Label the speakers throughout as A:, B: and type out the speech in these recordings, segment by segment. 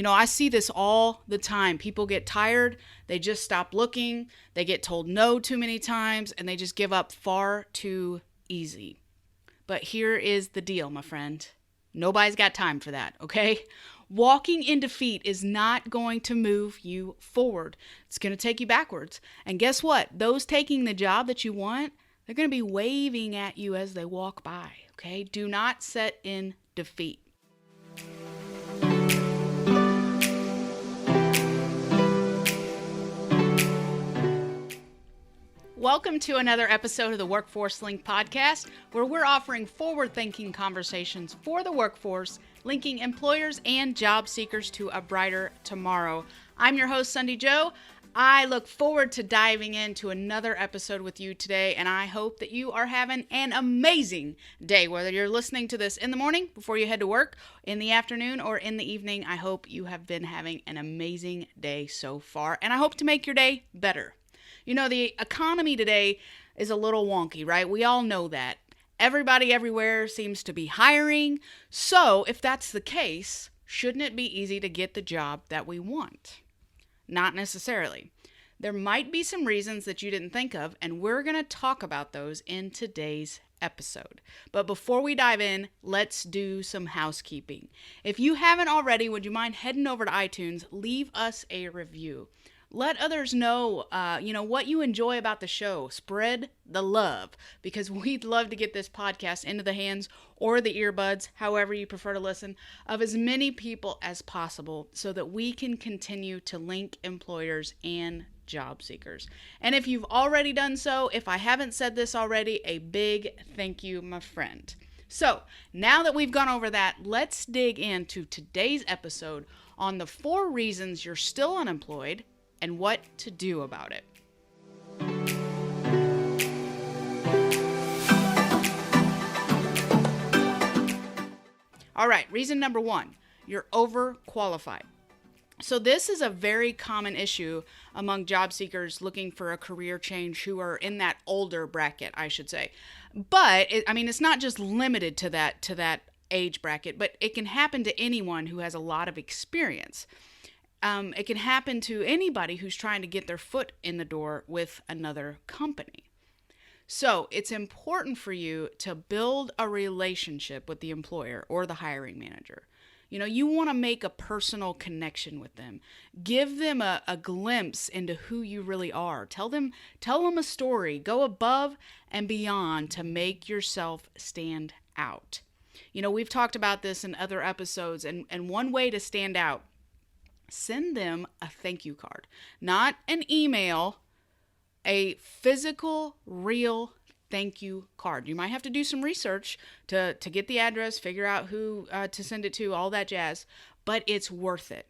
A: I see this all the time. People get tired, they just stop looking, they get told no too many times, and they just give up far too easy. But here is the deal, my friend. Nobody's got time for that, okay? Walking in defeat is not going to move you forward. It's going to take you backwards. And guess what? Those taking the job that you want, they're going to be waving at you as they walk by, okay? Do not sit in defeat. Welcome to another episode of the Workforce Link podcast, where we're offering forward-thinking conversations for the workforce, linking employers and job seekers to a brighter tomorrow. I'm your host, Sunday Joe. I look forward to diving into another episode with you today, and I hope that you are having an amazing day, whether you're listening to this in the morning before you head to work, in the afternoon, or in the evening. I hope you have been having an amazing day so far, and I hope to make your day better. The economy today is a little wonky, right? We all know that. Everybody everywhere seems to be hiring. So if that's the case, shouldn't it be easy to get the job that we want? Not necessarily. There might be some reasons that you didn't think of, and we're going to talk about those in today's episode. But before we dive in, let's do some housekeeping. If you haven't already, would you mind heading over to iTunes, leave us a review. Let others know, what you enjoy about the show. Spread the love, because we'd love to get this podcast into the hands or the earbuds, however you prefer to listen, of as many people as possible so that we can continue to link employers and job seekers. And if you've already done so, if I haven't said this already, a big thank you, my friend. So now that we've gone over that, let's dig into today's episode on the 4 reasons you're still unemployed and what to do about it. All right, reason number 1, you're overqualified. So this is a very common issue among job seekers looking for a career change who are in that older bracket, I should say. But it's not just limited to that age bracket, but it can happen to anyone who has a lot of experience. It can happen to anybody who's trying to get their foot in the door with another company. So it's important for you to build a relationship with the employer or the hiring manager. You want to make a personal connection with them. Give them a glimpse into who you really are. Tell them a story. Go above and beyond to make yourself stand out. We've talked about this in other episodes, and one way to stand out, send them a thank you card. Not an email, a physical, real thank you card. You might have to do some research to get the address, figure out who to send it to, all that jazz, but it's worth it.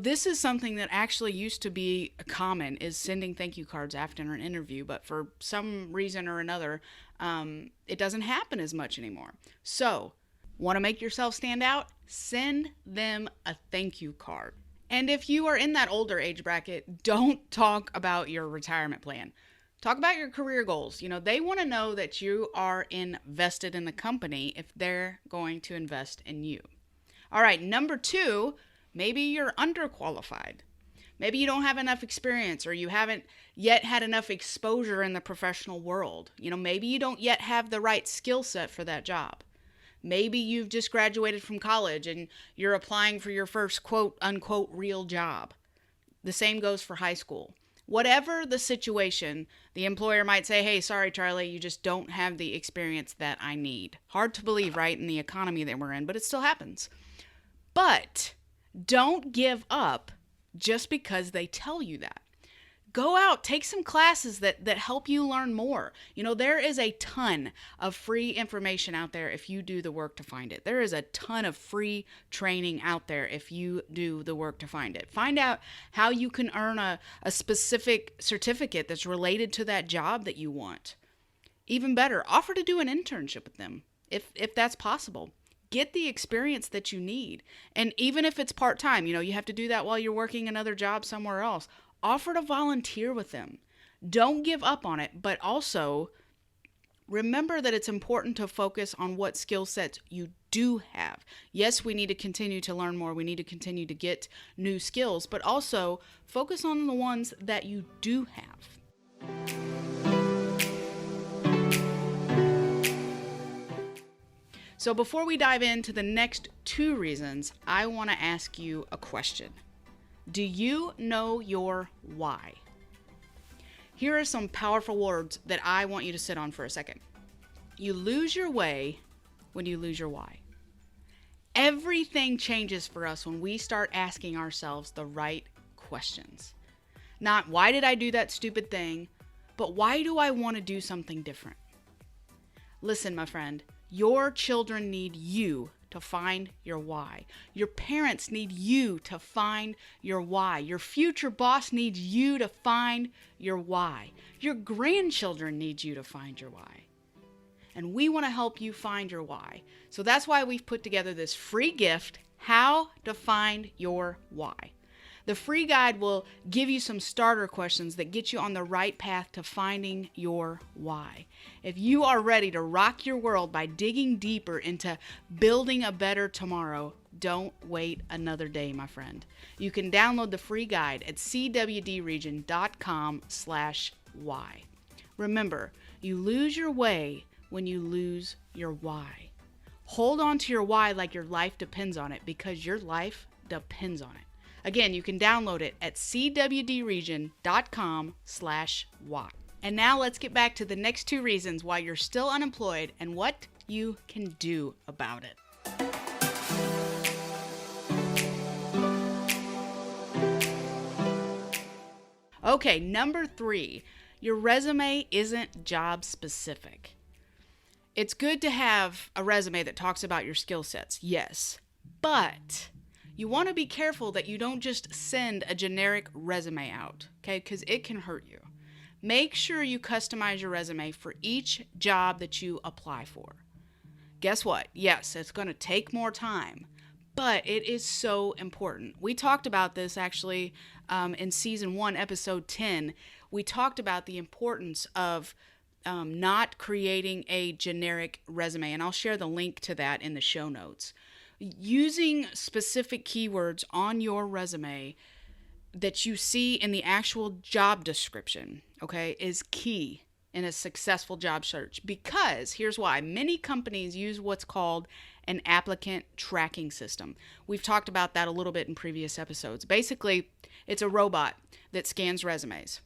A: This is something that actually used to be common, is sending thank you cards after an interview, but for some reason or another, it doesn't happen as much anymore. So, want to make yourself stand out? Send them a thank you card. And if you are in that older age bracket, don't talk about your retirement plan. Talk about your career goals. They want to know that you are invested in the company if they're going to invest in you. All right, number 2, maybe you're underqualified. Maybe you don't have enough experience, or you haven't yet had enough exposure in the professional world. Maybe you don't yet have the right skill set for that job. Maybe you've just graduated from college and you're applying for your first quote unquote real job. The same goes for high school. Whatever the situation, the employer might say, hey, sorry, Charlie, you just don't have the experience that I need. Hard to believe, right, in the economy that we're in, but it still happens. But don't give up just because they tell you that. Go out, take some classes that help you learn more. There is a ton of free information out there if you do the work to find it. There is a ton of free training out there if you do the work to find it. Find out how you can earn a specific certificate that's related to that job that you want. Even better, offer to do an internship with them if that's possible. Get the experience that you need. And even if it's part-time, you have to do that while you're working another job somewhere else. Offer to volunteer with them. Don't give up on it, but also remember that it's important to focus on what skill sets you do have. Yes, we need to continue to learn more. We need to continue to get new skills, but also focus on the ones that you do have. So before we dive into the next 2 reasons, I want to ask you a question. Do you know your why? Here are some powerful words that I want you to sit on for a second. You lose your way when you lose your why. Everything changes for us when we start asking ourselves the right questions. Not why did I do that stupid thing, but why do I want to do something different? Listen, my friend, your children need you to find your why. Your parents need you to find your why. Your future boss needs you to find your why. Your grandchildren need you to find your why. And we want to help you find your why. So that's why we've put together this free gift, How to Find Your Why. The free guide will give you some starter questions that get you on the right path to finding your why. If you are ready to rock your world by digging deeper into building a better tomorrow, don't wait another day, my friend. You can download the free guide at cwdregion.com/why. Remember, you lose your way when you lose your why. Hold on to your why like your life depends on it, because your life depends on it. Again, you can download it at cwdregion.com/why. And now let's get back to the next 2 reasons why you're still unemployed and what you can do about it. Okay, number 3, your resume isn't job specific. It's good to have a resume that talks about your skill sets, yes, but you want to be careful that you don't just send a generic resume out, okay? Because it can hurt you. Make sure you customize your resume for each job that you apply for. Guess what? Yes, it's going to take more time, but it is so important. We talked about this actually in season 1, episode 10. We talked about the importance of not creating a generic resume, and I'll share the link to that in the show notes. Using specific keywords on your resume that you see in the actual job description, okay, is key in a successful job search. Because here's why. Many companies use what's called an applicant tracking system. We've talked about that a little bit in previous episodes. Basically, it's a robot that scans resumes.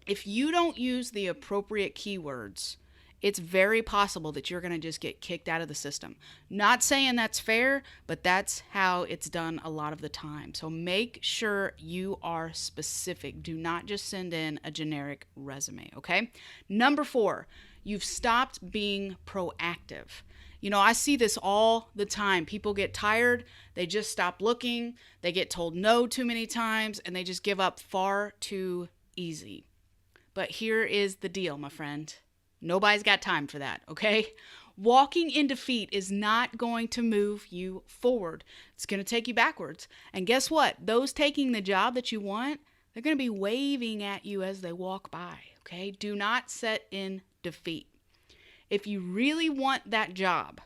A: If you don't use the appropriate keywords, it's very possible that you're going to just get kicked out of the system. Not saying that's fair, but that's how it's done a lot of the time. So make sure you are specific. Do not just send in a generic resume, okay? Number 4, you've stopped being proactive. You know, I see this all the time. People get tired, they just stop looking, they get told no too many times, and they just give up far too easy. But here is the deal, my friend. Nobody's got time for that, okay? Walking in defeat is not going to move you forward. It's going to take you backwards. And guess what? Those taking the job that you want, they're going to be waving at you as they walk by, okay? Do not sit in defeat. If you really want that job,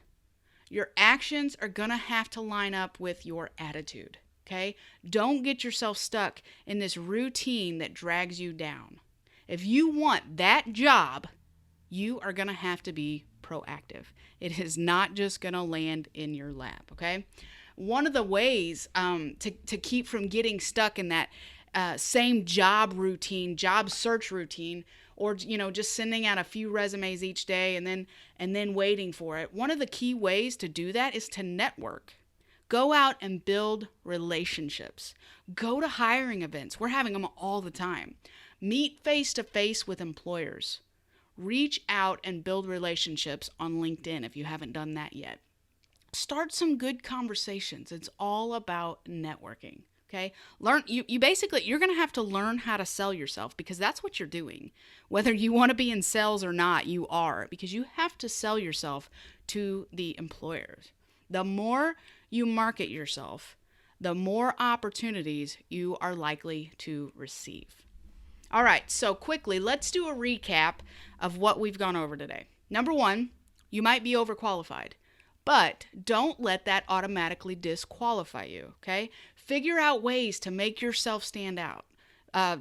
A: your actions are going to have to line up with your attitude, okay? Don't get yourself stuck in this routine that drags you down. If you want that job, you are going to have to be proactive. It is not just going to land in your lap, okay? One of the ways to keep from getting stuck in that same job routine, job search routine, or just sending out a few resumes each day and then waiting for it. One of the key ways to do that is to network. Go out and build relationships. Go to hiring events. We're having them all the time. Meet face-to-face with employers. Reach out and build relationships on LinkedIn if you haven't done that yet. Start some good conversations. It's all about networking, okay? You're going to have to learn how to sell yourself, because that's what you're doing. Whether you want to be in sales or not, you are, because you have to sell yourself to the employers. The more you market yourself, the more opportunities you are likely to receive. All right, so quickly, let's do a recap of what we've gone over today. Number 1, you might be overqualified, But don't let that automatically disqualify you, okay? Figure out ways to make yourself stand out.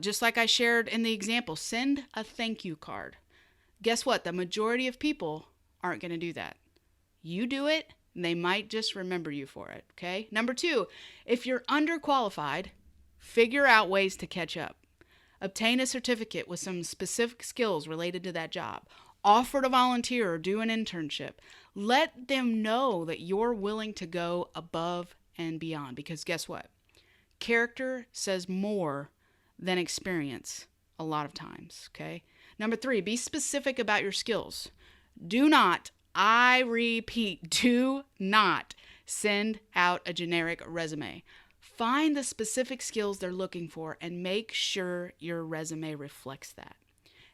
A: Just like I shared in the example, send a thank you card. Guess what? The majority of people aren't going to do that. You do it, and they might just remember you for it, okay? Number 2, if you're underqualified, figure out ways to catch up. Obtain a certificate with some specific skills related to that job. Offer to volunteer or do an internship. Let them know that you're willing to go above and beyond, because guess what? Character says more than experience a lot of times, okay? Number 3, be specific about your skills. Do not, I repeat, do not send out a generic resume. Find the specific skills they're looking for and make sure your resume reflects that.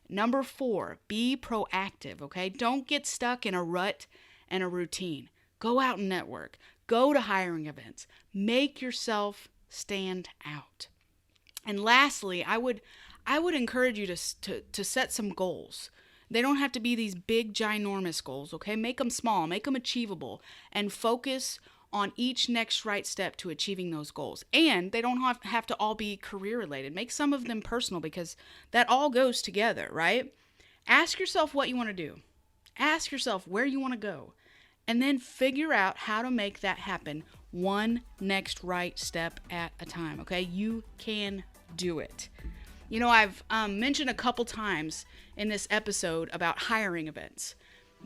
A: Number 4, be proactive, okay? Don't get stuck in a rut and a routine. Go out and network. Go to hiring events. Make yourself stand out. And lastly, I would encourage you to set some goals. They don't have to be these big, ginormous goals, okay? Make them small, make them achievable, and focus on each next right step to achieving those goals. And they don't have to all be career related. Make some of them personal, because that all goes together, right? Ask yourself what you want to do. Ask yourself where you want to go. And then figure out how to make that happen one next right step at a time, okay? You can do it. You know, I've mentioned a couple times in this episode about hiring events.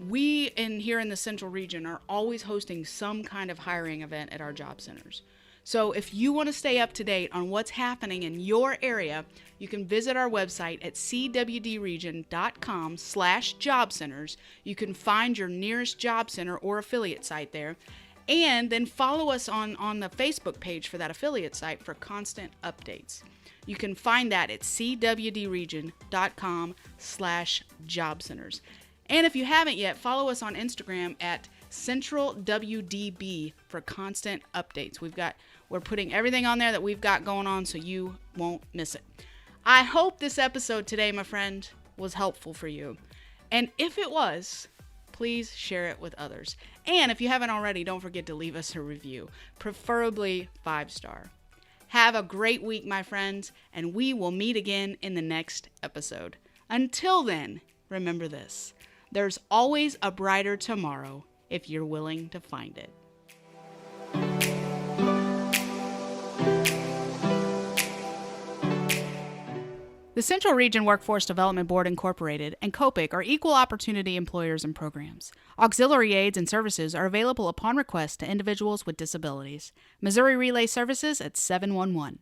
A: We here in the Central Region are always hosting some kind of hiring event at our job centers. So if you want to stay up to date on what's happening in your area, you can visit our website at cwdregion.com/job centers. You can find your nearest job center or affiliate site there. And then follow us on the Facebook page for that affiliate site for constant updates. You can find that at cwdregion.com/job centers. And if you haven't yet, follow us on Instagram at CentralWDB for constant updates. We're putting everything on there that we've got going on, so you won't miss it. I hope this episode today, my friend, was helpful for you. And if it was, please share it with others. And if you haven't already, don't forget to leave us a review, preferably 5-star. Have a great week, my friends, and we will meet again in the next episode. Until then, remember this: there's always a brighter tomorrow if you're willing to find it. The Central Region Workforce Development Board Incorporated and COPIC are equal opportunity employers and programs. Auxiliary aids and services are available upon request to individuals with disabilities. Missouri Relay Services at 711.